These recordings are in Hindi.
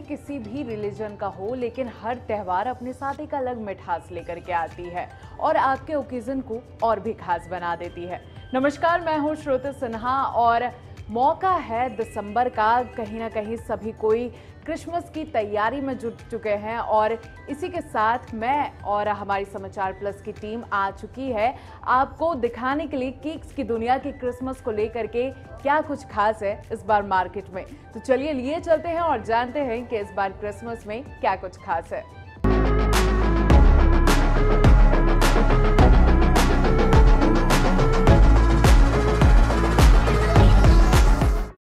किसी भी रिलीजन का हो, लेकिन हर त्यौहार अपने साथ एक अलग मिठास लेकर के आती है और आपके ओकेजन को और भी खास बना देती है। नमस्कार, मैं हूँ श्रुति सिन्हा और मौका है दिसंबर का। कहीं ना कहीं सभी कोई क्रिसमस की तैयारी में जुट चुके हैं और इसी के साथ मैं और हमारी समाचार प्लस की टीम आ चुकी है आपको दिखाने के लिए केक्स की दुनिया की क्रिसमस को लेकर के क्या कुछ खास है इस बार मार्केट में। तो चलिए लिए चलते हैं और जानते हैं कि इस बार क्रिसमस में क्या कुछ खास है।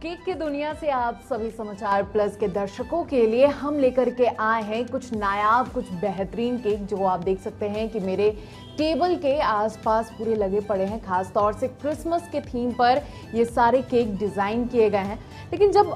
केक की दुनिया से आप सभी समाचार प्लस के दर्शकों के लिए हम लेकर के आए हैं कुछ नायाब, कुछ बेहतरीन केक जो आप देख सकते हैं कि मेरे टेबल के आसपास पूरे लगे पड़े हैं। खास तौर से क्रिसमस के थीम पर ये सारे केक डिज़ाइन किए गए हैं। लेकिन जब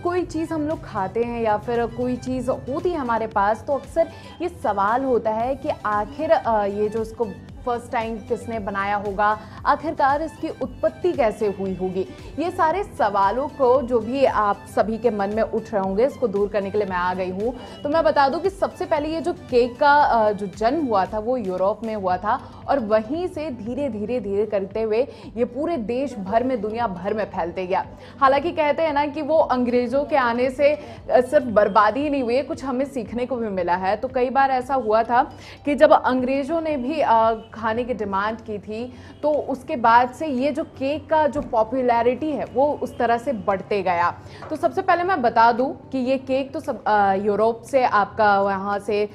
कोई चीज़ हम लोग खाते हैं या फिर कोई चीज़ होती है हमारे पास, तो अक्सर ये सवाल होता है कि आखिर ये जो इसको फर्स्ट टाइम किसने बनाया होगा, आखिरकार इसकी उत्पत्ति कैसे हुई होगी। ये सारे सवालों को जो भी आप सभी के मन में उठ रहे होंगे, इसको दूर करने के लिए मैं आ गई हूँ। तो मैं बता दूं कि सबसे पहले ये जो केक का जो जन्म हुआ था वो यूरोप में हुआ था और वहीं से धीरे धीरे करते हुए ये पूरे देश भर में, दुनिया भर में फैलते गया। हालांकि कहते हैं ना कि वो अंग्रेजों के आने से सिर्फ बर्बादी ही नहीं हुई, कुछ हमें सीखने को भी मिला है। तो कई बार ऐसा हुआ था कि जब अंग्रेजों ने भी खाने की डिमांड की थी, तो उसके बाद से ये जो केक का जो पॉपुलैरिटी है वो उस तरह से बढ़ते गया। तो सबसे पहले मैं बता दूं कि ये केक तो सब यूरोप से आपका वहाँ से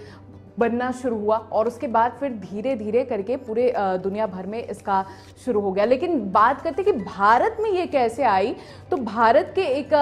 बनना शुरू हुआ और उसके बाद फिर धीरे धीरे करके पूरे दुनिया भर में इसका शुरू हो गया। लेकिन बात करते कि भारत में ये कैसे आई, तो भारत के एक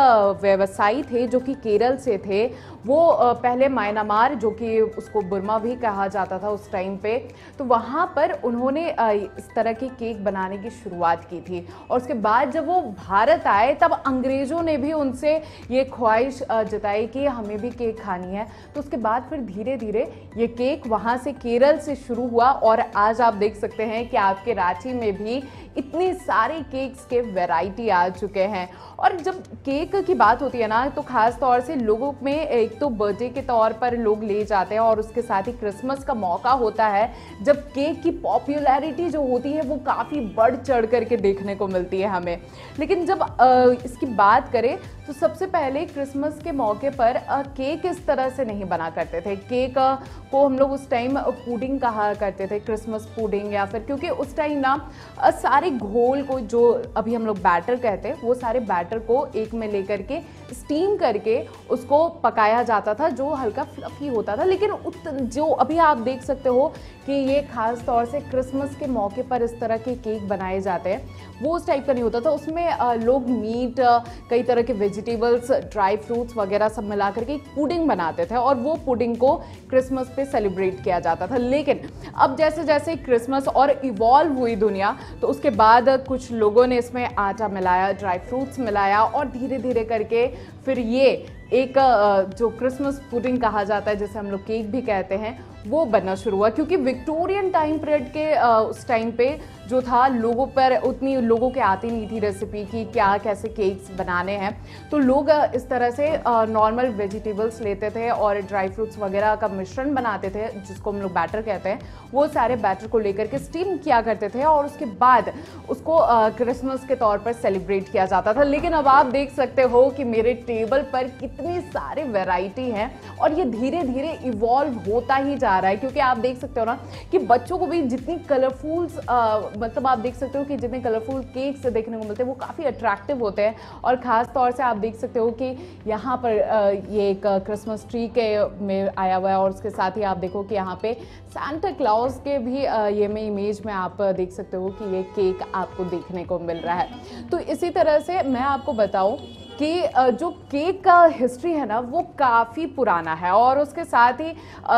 व्यवसायी थे जो कि केरल से थे। वो पहले म्यांमार, जो कि उसको बुर्मा भी कहा जाता था उस टाइम पे, तो वहाँ पर उन्होंने इस तरह के केक बनाने की शुरुआत की थी। और उसके बाद जब वो भारत आए तब अंग्रेज़ों ने भी उनसे ये ख्वाहिश जताई कि हमें भी केक खानी है। तो उसके बाद फिर धीरे धीरे ये केक वहाँ से केरल से शुरू हुआ और आज आप देख सकते हैं कि आपके रांची में भी इतनी सारे केक्स के वैरायटी आ चुके हैं। और जब केक की बात होती है ना, तो ख़ास तौर से लोगों में एक तो बर्थडे के तौर पर लोग ले जाते हैं और उसके साथ ही क्रिसमस का मौका होता है जब केक की पॉपुलैरिटी जो होती है वो काफ़ी बढ़ चढ़ करके देखने को मिलती है हमें। लेकिन जब इसकी बात करें तो सबसे पहले क्रिसमस के मौके पर केक इस तरह से नहीं बना करते थे। केक को हम लोग उस टाइम पुडिंग कहा करते थे, क्रिसमस पुडिंग, या फिर क्योंकि उस टाइम ना सारे घोल को, जो अभी हम लोग बैटर कहते हैं, वो सारे बैटर को एक में लेकर के स्टीम करके उसको पकाया जाता था जो हल्का फ्लफी होता था। लेकिन जो अभी आप देख सकते हो कि ये खास तौर से क्रिसमस के मौके पर इस तरह के केक बनाए जाते हैं, वो उस टाइप का नहीं होता था। उसमें लोग मीट, कई तरह के वेजिटेबल्स, ड्राई फ्रूट्स वगैरह सब मिला करके एक पुडिंग बनाते थे और वो पुडिंग को क्रिसमस पे सेलिब्रेट किया जाता था। लेकिन अब जैसे जैसे क्रिसमस और इवॉल्व हुई दुनिया, तो उसके बाद कुछ लोगों ने इसमें आटा मिलाया, ड्राई फ्रूट्स मिलाया और धीरे धीरे करके फिर ये एक जो क्रिसमस पुडिंग कहा जाता है, जैसे हम लोग केक भी कहते हैं, वो बनना शुरू हुआ। क्योंकि विक्टोरियन टाइम पीरियड के उस टाइम पे जो था, लोगों पर उतनी लोगों के आती नहीं थी रेसिपी की क्या कैसे केक्स बनाने हैं। तो लोग इस तरह से नॉर्मल वेजिटेबल्स लेते थे और ड्राई फ्रूट्स वगैरह का मिश्रण बनाते थे, जिसको हम लोग बैटर कहते हैं। वो सारे बैटर को लेकर के स्टीम किया करते थे और उसके बाद उसको क्रिसमस के तौर पर सेलिब्रेट किया जाता था। लेकिन अब आप देख सकते हो कि मेरे टेबल पर कितनी सारे वैरायटी हैं और ये धीरे धीरे इवॉल्व होता ही जा रहा है। क्योंकि आप देख सकते हो ना कि बच्चों को भी जितनी कलरफुल्स, मतलब आप देख सकते हो कि जितने कलरफुल केक्स देखने को मिलते हैं वो काफ़ी अट्रैक्टिव होते हैं। और ख़ास तौर से आप देख सकते हो कि यहाँ पर ये एक क्रिसमस ट्री के में आया हुआ है और उसके साथ ही आप देखो कि यहाँ पे सांता क्लॉज के भी ये में इमेज में आप देख सकते हो कि ये केक आपको देखने को मिल रहा है। तो इसी तरह से मैं आपको बताऊँ कि जो केक का हिस्ट्री है ना वो काफ़ी पुराना है और उसके साथ ही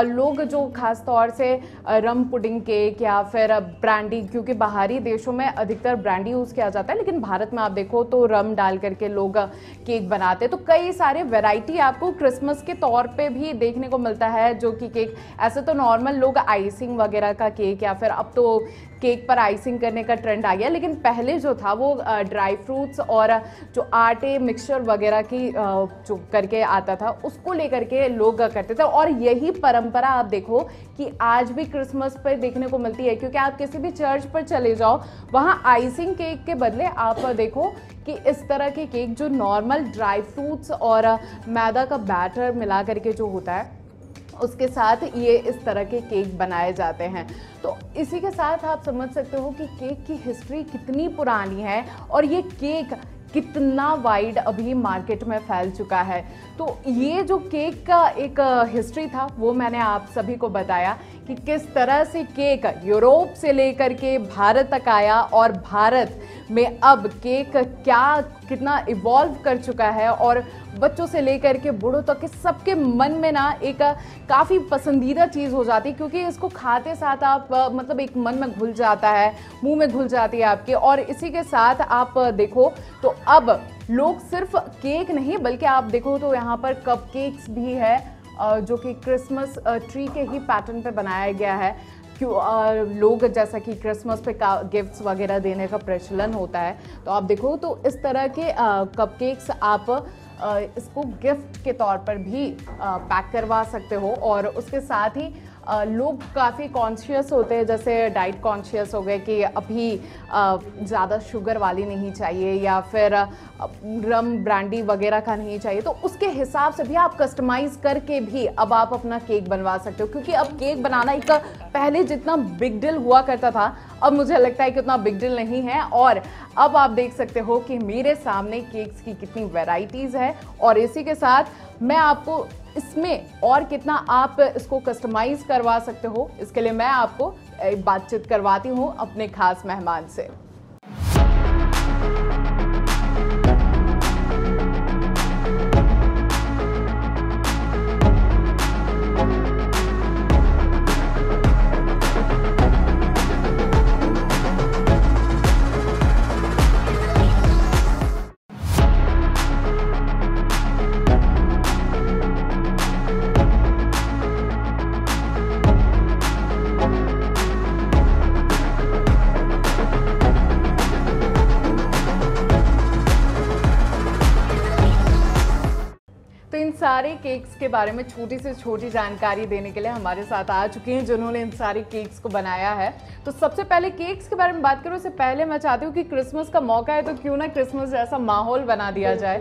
लोग जो खास तौर से रम पुडिंग केक या फिर ब्रांडी, क्योंकि बाहरी देशों में अधिकतर ब्रांडी यूज़ किया जाता है, लेकिन भारत में आप देखो तो रम डाल करके लोग केक बनाते हैं। तो कई सारे वैरायटी आपको क्रिसमस के तौर पे भी देखने को मिलता है, जो कि केक ऐसे तो नॉर्मल लोग आइसिंग वगैरह का केक या फिर अब तो केक पर आइसिंग करने का ट्रेंड आ गया, लेकिन पहले जो था वो ड्राई फ्रूट्स और जो आटे मिक्सचर वगैरह की जो करके आता था उसको लेकर के लोग करते थे। और यही परंपरा आप देखो कि आज भी क्रिसमस पर देखने को मिलती है, क्योंकि आप किसी भी चर्च पर चले जाओ वहाँ आइसिंग केक के बदले आप देखो कि इस तरह के केक जो नॉर्मल ड्राई फ्रूट्स और मैदा का बैटर मिला करके जो होता है उसके साथ ये इस तरह के केक बनाए जाते हैं। तो इसी के साथ आप समझ सकते हो कि केक की हिस्ट्री कितनी पुरानी है और ये केक कितना वाइड अभी मार्केट में फैल चुका है। तो ये जो केक का एक हिस्ट्री था वो मैंने आप सभी को बताया कि किस तरह से केक यूरोप से लेकर के भारत तक आया और भारत में अब केक क्या कितना इवॉल्व कर चुका है और बच्चों से लेकर के बूढ़ों तक के सबके मन में ना एक काफ़ी पसंदीदा चीज़ हो जाती है, क्योंकि इसको खाते साथ आप मतलब एक मन में घुल जाता है, मुंह में घुल जाती है आपके। और इसी के साथ आप देखो तो अब लोग सिर्फ केक नहीं बल्कि आप देखो तो यहाँ पर कप केक्स भी है जो कि क्रिसमस ट्री के ही पैटर्न पे बनाया गया है। क्यों लोग जैसा कि क्रिसमस पे गिफ्ट्स वगैरह देने का प्रचलन होता है, तो आप देखो तो इस तरह के कपकेक्स आप इसको गिफ्ट के तौर पर भी पैक करवा सकते हो। और उसके साथ ही लोग काफ़ी कॉन्शियस होते हैं, जैसे डाइट कॉन्शियस हो गए कि अभी ज़्यादा शुगर वाली नहीं चाहिए या फिर रम ब्रांडी वगैरह का नहीं चाहिए, तो उसके हिसाब से भी आप कस्टमाइज़ करके भी अब आप अपना केक बनवा सकते हो। क्योंकि अब केक बनाना एक पहले जितना बिग डील हुआ करता था अब मुझे लगता है कि उतना बिग डील नहीं है। और अब आप देख सकते हो कि मेरे सामने केक्स की कितनी वैरायटीज़ है और इसी के साथ मैं आपको इसमें और कितना आप इसको कस्टमाइज़ करवा सकते हो इसके लिए मैं आपको बातचीत करवाती हूँ अपने खास मेहमान से। सारे केक्स के बारे में छोटी से छोटी जानकारी देने के लिए हमारे साथ आ चुके हैं जिन्होंने इन सारे केक्स को बनाया है। तो सबसे पहले केक्स के बारे में बात करूं उससे पहले मैं चाहती हूँ कि क्रिसमस का मौका है तो क्यों ना क्रिसमस जैसा माहौल बना दिया जाए।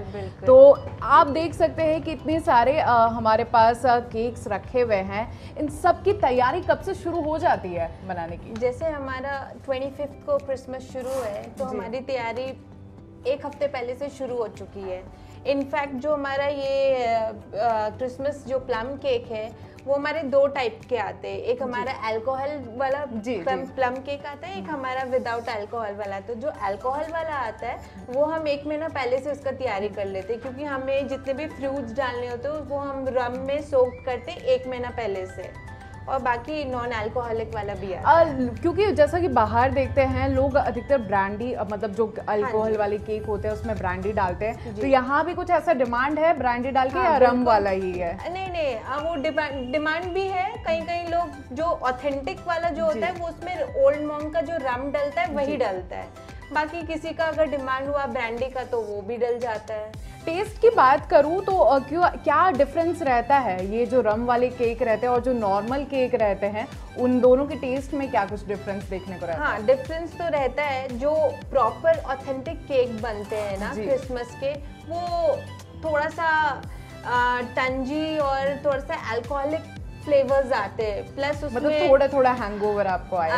तो आप देख सकते हैं कि इतने सारे हमारे पास केक्स रखे हुए हैं, इन सब की तैयारी कब से शुरू हो जाती है बनाने की? जैसे हमारा 25 को क्रिसमस शुरू है तो हमारी तैयारी एक हफ्ते पहले से शुरू हो चुकी है। इनफैक्ट जो हमारा ये क्रिसमस जो प्लम केक है वो हमारे 2 टाइप के आते हैं, एक हमारा अल्कोहल वाला प्लम केक आता है, एक हमारा विदाउट अल्कोहल वाला। तो जो अल्कोहल वाला आता है वो हम 1 महीना पहले से उसका तैयारी कर लेते हैं, क्योंकि हमें जितने भी फ्रूट्स डालने होते हैं वो हम रम में सोक करते 1 महीना पहले से। और बाकी नॉन अल्कोहलिक वाला भी है क्योंकि जैसा कि बाहर देखते हैं लोग अधिकतर ब्रांडी मतलब जो अल्कोहल वाले केक होते हैं उसमें ब्रांडी डालते हैं, तो यहाँ भी कुछ ऐसा डिमांड है ब्रांडी डाल के या रम वाला ही है? नहीं वो डिमांड भी है। कहीं लोग जो ऑथेंटिक वाला जो होता है वो उसमें ओल्ड मॉन्क का जो रम डलता है वही डलता है। बाकी किसी का अगर डिमांड हुआ ब्रांडी का तो वो भी डल जाता है। टेस्ट की बात करूँ तो क्या डिफरेंस रहता है ये जो रम वाले केक रहते हैं और जो नॉर्मल केक रहते हैं, उन दोनों के टेस्ट में क्या कुछ डिफरेंस देखने को रहता है? हाँ, डिफरेंस तो रहता है। जो प्रॉपर ऑथेंटिक केक बनते हैं ना क्रिसमस के, वो थोड़ा सा टंजी और थोड़ा सा अल्कोहलिक फ्लेवर्स आते हैं, प्लस उसमें मतलब थोड़ा हैंगओवर आपको आया।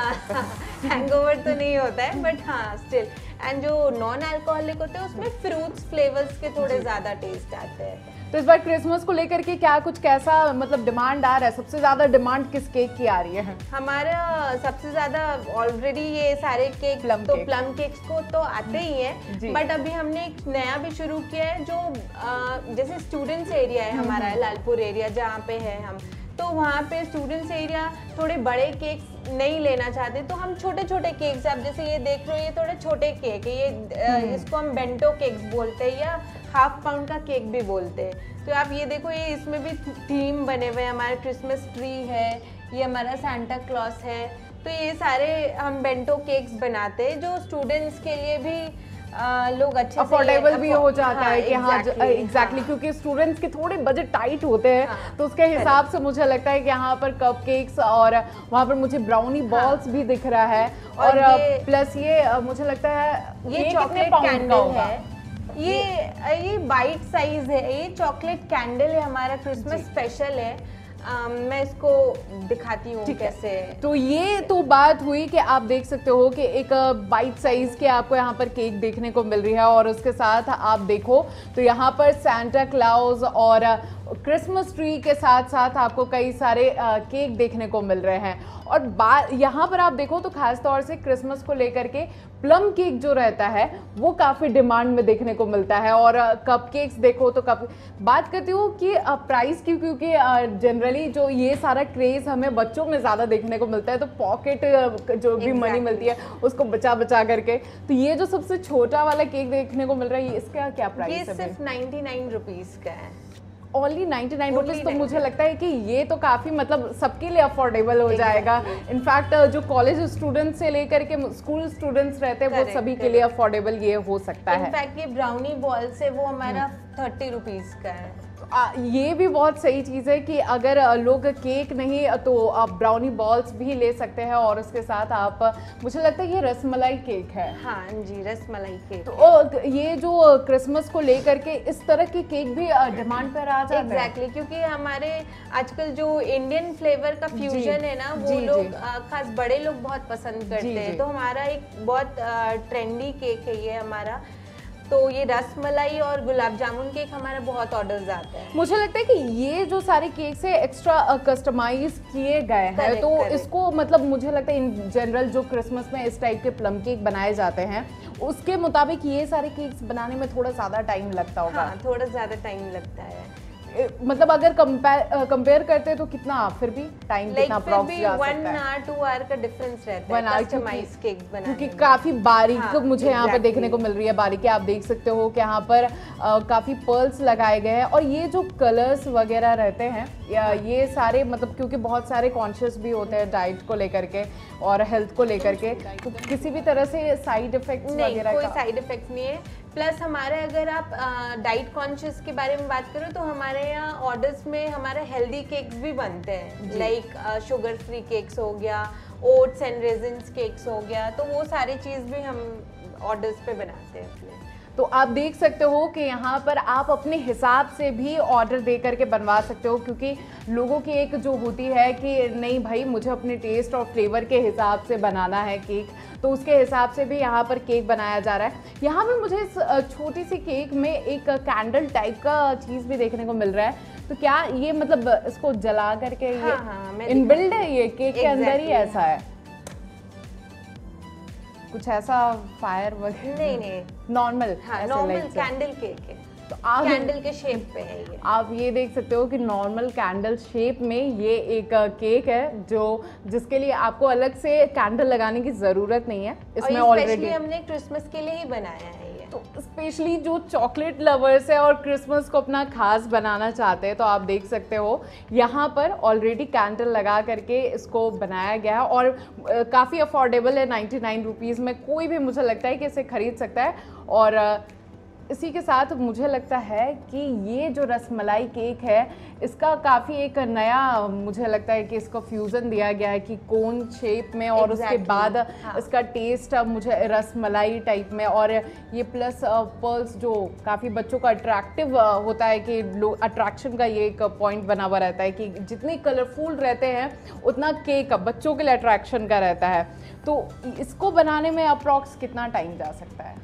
हैंगओवर तो नहीं होता है बट हाँ स्टिल। एंड जो नॉन अल्कोहलिक होते हैं उसमें फ्रूट्स फ्लेवर्स के थोड़े ज्यादा टेस्ट आते हैं। तो इस बार क्रिसमस को लेकर के क्या कुछ कैसा मतलब डिमांड आ रहा है? सबसे ज्यादा डिमांड किस केक की आ रही है? हमारा सबसे ज्यादा ऑलरेडी ये सारे केक प्लम केक्स को तो आते ही हैं, बट अभी हमने एक नया भी शुरू किया है जो जैसे स्टूडेंट्स एरिया है हमारा लालपुर एरिया जहाँ पे है हम, तो वहाँ पे स्टूडेंट्स एरिया थोड़े बड़े केक्स नहीं लेना चाहते, तो हम छोटे छोटे केक्स, आप जैसे ये देख रहे हो ये थोड़े छोटे केक है, ये इसको हम बेंटो केक्स बोलते हैं या ½ पाउंड का केक भी बोलते हैं। तो आप ये देखो ये इसमें भी थीम बने हुए हैं, हमारा क्रिसमस ट्री है, ये हमारा सांता क्लॉस है, तो ये सारे हम बेंटो केक्स बनाते हैं जो स्टूडेंट्स के लिए भी लोग अच्छे अफोर्डेबल भी हो जाता हाँ, है कि हाँ एग्जैक्टली हाँ। क्योंकि स्टूडेंट्स के थोड़े बजट टाइट होते हैं हाँ, तो उसके हिसाब से मुझे लगता है कि यहाँ पर कपकेक्स और वहाँ पर मुझे ब्राउनी बॉल्स भी दिख रहा है और प्लस ये मुझे लगता है ये चॉकलेट कैंडल है, ये बाइट साइज है, ये चॉकलेट कैंडल है, हमारा क्रिसमस स्पेशल है। मैं इसको दिखाती हूँ कैसे। तो ये तो बात हुई कि आप देख सकते हो कि एक बाइट साइज के आपको यहाँ पर केक देखने को मिल रही है और उसके साथ आप देखो तो यहाँ पर सैंटा क्लॉज और क्रिसमस ट्री के साथ साथ आपको कई सारे केक देखने को मिल रहे हैं। और यहाँ पर आप देखो तो खास तौर से क्रिसमस को लेकर के प्लम केक जो रहता है वो काफ़ी डिमांड में देखने को मिलता है और कपकेक्स देखो तो बात करती हूँ कि प्राइस की, क्योंकि जनरली जो ये सारा क्रेज़ हमें बच्चों में ज़्यादा देखने को मिलता है तो पॉकेट जो भी मनी मिलती है उसको बचा बचा करके, तो ये जो सबसे छोटा वाला केक देखने को मिल रहा है इसका क्या प्राइस है? ये सिर्फ 99 रुपीज़ का है, ओनली 99 रुपीज़। तो मुझे लगता है कि ये तो काफ़ी मतलब सबके लिए अफोर्डेबल हो जाएगा। इनफैक्ट जो कॉलेज स्टूडेंट्स से लेकर के स्कूल स्टूडेंट्स रहते हैं वो सभी के लिए अफोर्डेबल ये हो सकता है। इनफैक्ट ये ब्राउनी बॉल्स है वो हमारा 30 रुपीज़ का है। ये भी बहुत सही चीज़ है कि अगर लोग केक नहीं तो आप ब्राउनी बॉल्स भी ले सकते हैं और उसके साथ आप, मुझे लगता है ये रसमलाई केक है। हाँ जी, रसमलाई केक। तो ये जो क्रिसमस को लेकर के इस तरह के केक भी डिमांड पर आ जाता है। एग्जैक्टली, क्योंकि हमारे आजकल जो इंडियन फ्लेवर का फ्यूजन है ना वो लोग खास बड़े लोग बहुत पसंद करते हैं, तो हमारा एक बहुत ट्रेंडी केक है ये हमारा। तो ये रसमलाई और गुलाब जामुन केक हमारा बहुत ऑर्डर्स आते हैं। मुझे लगता है कि ये जो सारे केक्स है एक्स्ट्रा कस्टमाइज किए गए हैं, तो इसको मतलब मुझे लगता है इन जनरल जो क्रिसमस में इस टाइप के प्लम केक बनाए जाते हैं उसके मुताबिक ये सारे केक्स बनाने में थोड़ा ज़्यादा टाइम लगता होगा। हाँ, थोड़ा ज़्यादा टाइम लगता है। मतलब अगर कंपेयर करते हैं तो कितना फिर भी टाइम कितना अप्रॉक्स जा सकता है? 1 hour 2 hour का डिफरेंस रहता है कस्टमाइज केक बनाने में, क्योंकि काफ़ी बारीक मुझे यहाँ पर देखने को मिल रही है। बारीकी आप देख सकते हो कि यहाँ पर काफ़ी पर्ल्स लगाए गए हैं और ये जो कलर्स वगैरह रहते हैं ये सारे मतलब क्योंकि बहुत सारे कॉन्शियस भी होते हैं डाइट को लेकर के और हेल्थ को लेकर के, तो किसी भी तरह से साइड इफेक्ट्स वगैरह कोई साइड इफेक्ट नहीं है। प्लस हमारे अगर आप डाइट कॉन्शियस के बारे में बात करो तो हमारे यहाँ ऑर्डर्स में हमारे हेल्दी केक्स भी बनते हैं, लाइक शुगर फ्री केक्स हो गया, ओट्स एंड रेजिन्स केक्स हो गया, तो वो सारी चीज़ भी हम ऑर्डर्स पे बनाते हैं अपने। तो आप देख सकते हो कि यहाँ पर आप अपने हिसाब से भी ऑर्डर दे करके बनवा सकते हो, क्योंकि लोगों की एक जो होती है कि नहीं भाई मुझे अपने टेस्ट और फ्लेवर के हिसाब से बनाना है केक, तो उसके हिसाब से भी यहाँ पर केक बनाया जा रहा है। यहाँ पर मुझे इस छोटी सी केक में एक कैंडल टाइप का चीज़ भी देखने को मिल रहा है, तो क्या ये मतलब इसको जला करके इनबिल्ड है ये केक के अंदर ही ऐसा है? कुछ ऐसा फायर वगैरह नहीं, नॉर्मल नॉर्मल कैंडल केक है, तो आप कैंडल के शेप पे है ये। आप ये देख सकते हो कि नॉर्मल कैंडल शेप में ये एक केक है जिसके लिए आपको अलग से कैंडल लगाने की ज़रूरत नहीं है। इसमें ऑलरेडी हमने क्रिसमस के लिए ही बनाया है ये। तो स्पेशली जो चॉकलेट लवर्स है और क्रिसमस को अपना खास बनाना चाहते हैं तो आप देख सकते हो यहाँ पर ऑलरेडी कैंडल लगा करके इसको बनाया गया है और काफ़ी अफोर्डेबल है। 99 रुपीज़ में कोई भी मुझे लगता है कि इसे खरीद सकता है। और इसी के साथ मुझे लगता है कि ये जो रसमलाई केक है इसका काफ़ी एक नया मुझे लगता है कि इसको फ्यूज़न दिया गया है कि कोन शेप में और उसके बाद इसका टेस्ट मुझे रसमलाई टाइप में, और ये प्लस पर्ल्स जो काफ़ी बच्चों का अट्रैक्टिव होता है कि लोग अट्रैक्शन का ये एक पॉइंट बना हुआ रहता है कि जितने कलरफुल रहते हैं उतना केक बच्चों के लिए अट्रैक्शन का रहता है। तो इसको बनाने में अप्रॉक्स कितना टाइम जा सकता है?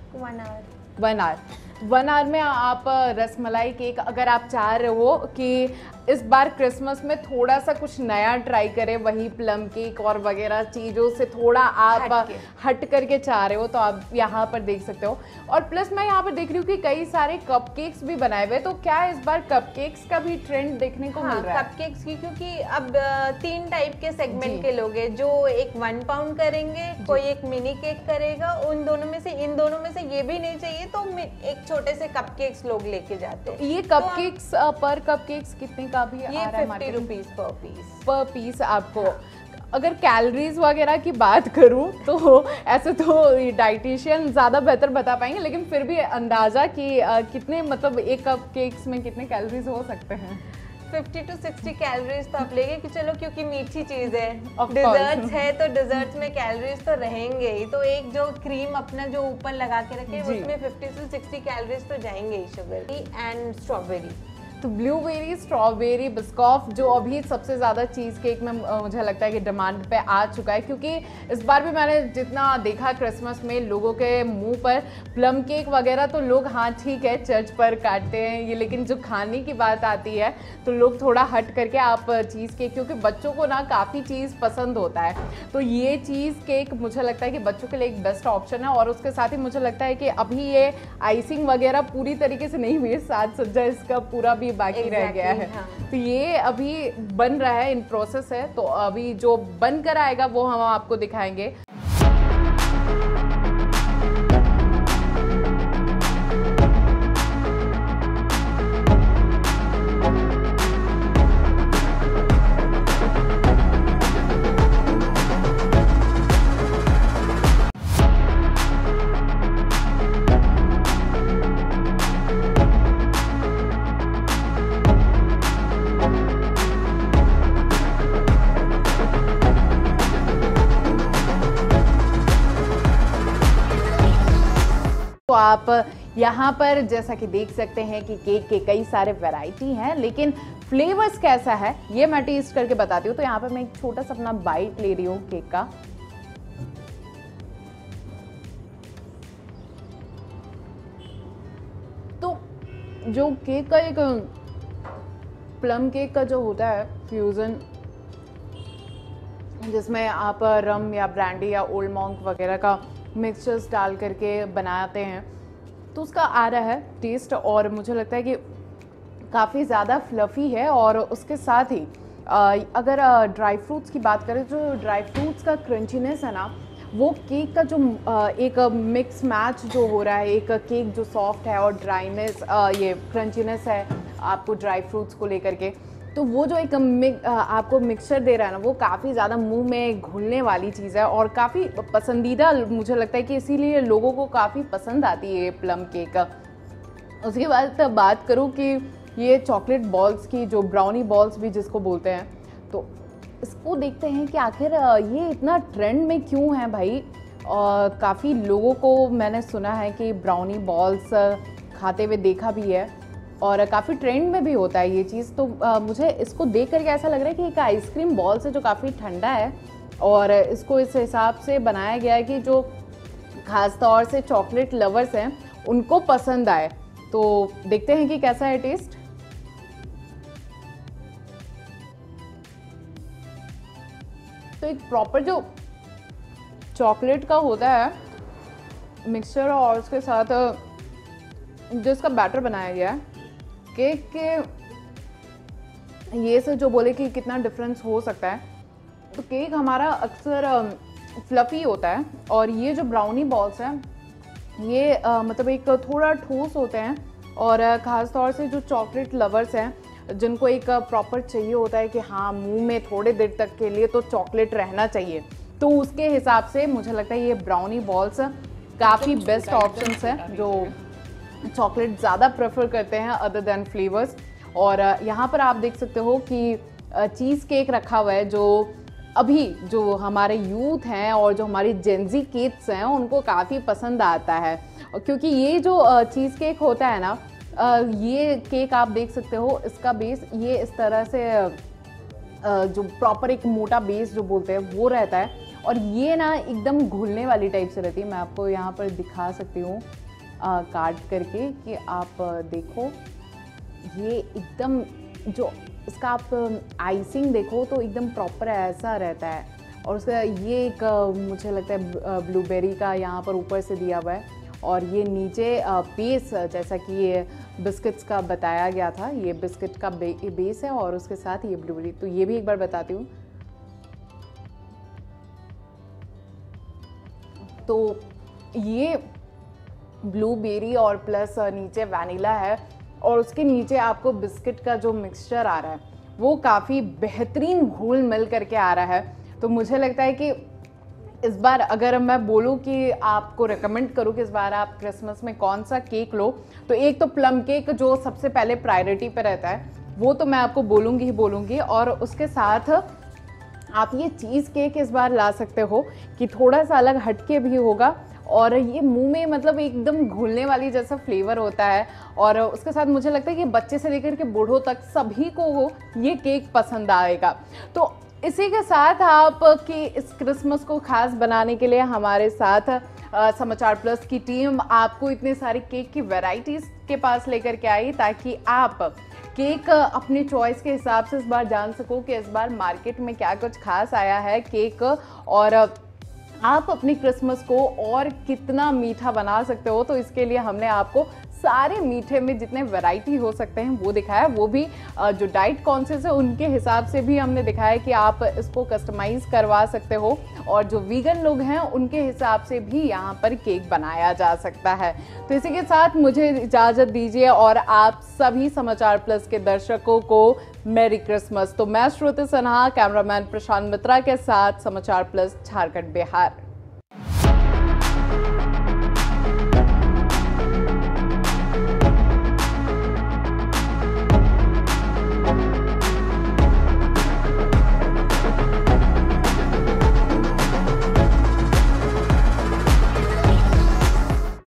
1 आवर में आप रसमलाई केक, अगर आप चाह रहे हो कि इस बार क्रिसमस में थोड़ा सा कुछ नया ट्राई करें, वही प्लम केक और वगैरह चीज़ों से थोड़ा आप हट करके चाह रहे हो तो आप यहाँ पर देख सकते हो। और प्लस मैं यहाँ पर देख रही हूँ कि कई सारे कपकेक्स भी बनाए हुए, तो क्या इस बार कपकेक्स का भी ट्रेंड देखने को मिल रहा है? कपकेक्स की, क्योंकि अब 3 टाइप के सेगमेंट के लोग हैं, जो एक 1 पाउंड करेंगे, कोई एक मिनी केक करेगा, इन दोनों में से ये भी नहीं चाहिए तो एक छोटे से कपकेक्स लोग लेके जाते हैं। ये कपकेक्स पर कपकेक्स कितने का भी ये 50 रुपीज पर पीस आपको अगर कैलोरीज वगैरह की बात करूं तो ऐसे तो डाइटिशियन ज़्यादा बेहतर बता पाएंगे, लेकिन फिर भी अंदाज़ा कि कितने मतलब एक कप केक्स में कितने कैलोरीज हो सकते हैं? 50 to 60 कैलोरीज तो आप लेंगे कि चलो, क्योंकि मीठी चीज़ है, Of डिजर्ट्स course. है तो डिजर्ट्स में कैलोरीज तो रहेंगे ही। तो एक जो क्रीम अपना जो ऊपर लगा के रखे जी। उसमें 50 to 60 कैलोरीज तो जाएंगे ही, शुगर एंड स्ट्रॉबेरी। तो ब्लूबेरी, स्ट्रॉबेरी, बिस्कॉफ जो अभी सबसे ज़्यादा चीज़ केक में मुझे लगता है कि डिमांड पे आ चुका है, क्योंकि इस बार भी मैंने जितना देखा क्रिसमस में लोगों के मुंह पर प्लम केक वगैरह, तो लोग हाँ ठीक है चर्च पर काटते हैं ये, लेकिन जो खाने की बात आती है तो लोग थोड़ा हट करके आप चीज़ केक, क्योंकि बच्चों को ना काफ़ी चीज़ पसंद होता है, तो ये चीज़ केक मुझे लगता है कि बच्चों के लिए एक बेस्ट ऑप्शन है। और उसके साथ ही मुझे लगता है कि अभी ये आइसिंग वगैरह पूरी तरीके से नहीं हुई है, साज सज्जा इसका पूरा भी बाकी रह गया है। हाँ। तो ये अभी बन रहा है, इन प्रोसेस है, तो अभी जो बनकर आएगा वो हम आपको दिखाएंगे। तो आप यहाँ पर जैसा कि देख सकते हैं कि केक के कई सारे वैरायटी हैं, लेकिन फ्लेवर्स कैसा है ये मैं टेस्ट करके बताती हूँ। तो यहाँ पर मैं एक छोटा सा अपना बाइट ले रही हूँ केक का। तो जो केक का एक प्लम केक का जो होता है फ्यूजन, जिसमें आप रम या ब्रांडी या ओल्ड मॉन्क वगैरह का मिक्सचर्स डाल करके बनाते हैं, तो उसका आ रहा है टेस्ट, और मुझे लगता है कि काफ़ी ज़्यादा फ्लफ़ी है। और उसके साथ ही अगर ड्राई फ्रूट्स की बात करें, जो ड्राई फ्रूट्स का क्रंचीनेस है ना, वो केक का जो एक मिक्स मैच जो हो रहा है, एक केक जो सॉफ्ट है और ड्राइनेस, ये क्रंचीनेस है आपको ड्राई फ्रूट्स को लेकर के, तो वो जो एक आपको मिक्सचर दे रहा है ना, वो काफ़ी ज़्यादा मुंह में घुलने वाली चीज़ है और काफ़ी पसंदीदा मुझे लगता है कि इसीलिए लोगों को काफ़ी पसंद आती है ये प्लम केक। उसके बाद बात करूँ कि ये चॉकलेट बॉल्स की, जो ब्राउनी बॉल्स भी जिसको बोलते हैं, तो इसको देखते हैं कि आखिर ये इतना ट्रेंड में क्यों है भाई। काफ़ी लोगों को मैंने सुना है कि ब्राउनी बॉल्स खाते हुए देखा भी है और काफ़ी ट्रेंड में भी होता है ये चीज़। तो मुझे इसको देख करके ऐसा लग रहा है कि एक आइसक्रीम बॉल्स है जो काफ़ी ठंडा है और इसको इस हिसाब से बनाया गया है कि जो ख़ास तौर से चॉकलेट लवर्स हैं उनको पसंद आए। तो देखते हैं कि कैसा है टेस्ट। तो एक प्रॉपर जो चॉकलेट का होता है मिक्सचर और उसके साथ जो इसका बैटर बनाया गया है केक के, ये से जो बोले कि कितना डिफरेंस हो सकता है, तो केक हमारा अक्सर फ्लफ़ी होता है और ये जो ब्राउनी बॉल्स हैं ये मतलब एक थोड़ा ठोस होते हैं और ख़ास तौर से जो चॉकलेट लवर्स हैं जिनको एक प्रॉपर चाहिए होता है कि हाँ मुंह में थोड़े देर तक के लिए तो चॉकलेट रहना चाहिए, तो उसके हिसाब से मुझे लगता है ये ब्राउनी बॉल्स काफ़ी बेस्ट ऑप्शंस हैं जो चॉकलेट ज़्यादा प्रेफर करते हैं अदर देन फ्लेवर्स। और यहाँ पर आप देख सकते हो कि चीज़ केक रखा हुआ है जो अभी जो हमारे यूथ हैं और जो हमारी जेनजी किड्स हैं उनको काफ़ी पसंद आता है, क्योंकि ये जो चीज़ केक होता है ना, ये केक आप देख सकते हो इसका बेस ये इस तरह से जो प्रॉपर एक मोटा बेस जो बोलते हैं वो रहता है और ये ना एकदम घुलने वाली टाइप से रहती है। मैं आपको यहाँ पर दिखा सकती हूँ काट करके कि आप देखो, ये एकदम जो इसका आप आइसिंग देखो तो एकदम प्रॉपर ऐसा रहता है और उसका ये एक मुझे लगता है ब्लूबेरी का यहाँ पर ऊपर से दिया हुआ है और ये नीचे बेस जैसा कि ये बिस्किट्स का बताया गया था, ये बिस्किट का बेस है और उसके साथ ये ब्लूबेरी। तो ये भी एक बार बताती हूँ। तो ये ब्लूबेरी और प्लस नीचे वैनिला है और उसके नीचे आपको बिस्किट का जो मिक्सचर आ रहा है वो काफ़ी बेहतरीन घुल मिल करके आ रहा है। तो मुझे लगता है कि इस बार अगर मैं बोलूँ कि आपको रेकमेंड करूँ कि इस बार आप क्रिसमस में कौन सा केक लो, तो एक तो प्लम केक जो सबसे पहले प्रायोरिटी पे रहता है, वो तो मैं आपको बोलूँगी ही बोलूँगी। और उसके साथ आप ये चीज़ केक इस बार ला सकते हो कि थोड़ा सा अलग हटके भी होगा और ये मुंह में मतलब एकदम घुलने वाली जैसा फ्लेवर होता है। और उसके साथ मुझे लगता है कि बच्चे से लेकर के बूढ़ों तक सभी को ये केक पसंद आएगा। तो इसी के साथ आप कि इस क्रिसमस को खास बनाने के लिए हमारे साथ समाचार प्लस की टीम आपको इतने सारे केक की वैरायटीज़ के पास लेकर के आई, ताकि आप केक अपनी चॉइस के हिसाब से इस बार जान सको कि इस बार मार्केट में क्या कुछ खास आया है केक, और आप अपनी क्रिसमस को और कितना मीठा बना सकते हो। तो इसके लिए हमने आपको सारे मीठे में जितने वैरायटी हो सकते हैं वो दिखाया, वो भी जो डाइट कॉन्शियस है उनके हिसाब से भी हमने दिखाया कि आप इसको कस्टमाइज करवा सकते हो, और जो वीगन लोग हैं उनके हिसाब से भी यहाँ पर केक बनाया जा सकता है। तो इसी के साथ मुझे इजाज़त दीजिए और आप सभी समाचार प्लस के दर्शकों को मैरी क्रिसमस। तो मैं श्रुति सिन्हा, कैमरामैन प्रशांत मित्रा के साथ, समाचार प्लस झारखंड बिहार।